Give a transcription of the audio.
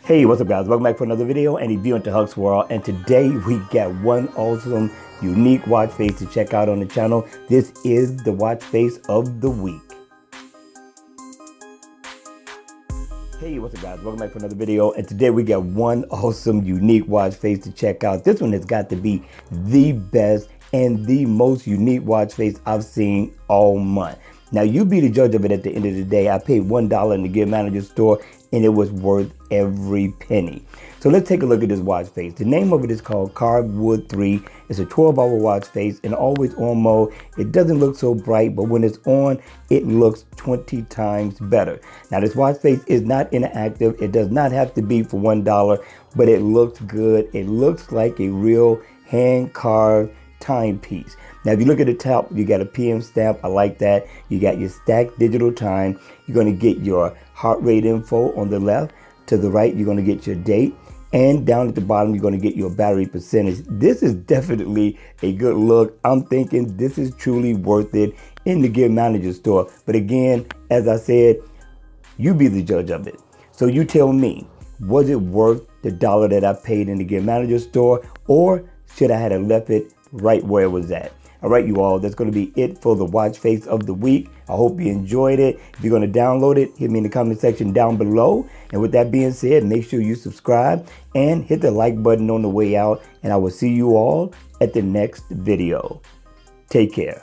Hey, what's up guys? Welcome back for another video and review into Huck's World. And today we got one awesome, unique watch face to check out on the channel. This is the watch face of the week. Hey, what's up guys? Welcome back for another video. And today we got one awesome, unique watch face to check out. This one has got to be the best and the most unique watch face I've seen all month. Now, you be the judge of it at the end of the day. I paid $1 in the Gear Manager store and it was worth every penny. So let's take a look at this watch face. The name of it is called Carve Wood 3. It's a 12-hour watch face in always on mode. It doesn't look so bright, but when it's on, it looks 20 times better. Now, this watch face is not interactive. It does not have to be for $1, but it looks good. It looks like a real hand-carved timepiece. Now, if you look at the top, you got a PM stamp. I like that. You got your stacked digital time. You're going to get your heart rate info on the left. To the right, you're going to get your date. And down at the bottom, you're going to get your battery percentage. This is definitely a good look. I'm thinking this is truly worth it in the Gear Manager store. But again, as I said, you be the judge of it. So you tell me, was it worth the $1 that I paid in the Gear Manager store? Or should I have left it right where it was at? All right, you all, that's going to be it for the watch face of the week. I hope you enjoyed it. If you're going to download it, hit me in the comment section down below. And with that being said, make sure you subscribe and hit the like button on the way out. And I will see you all at the next video. Take care.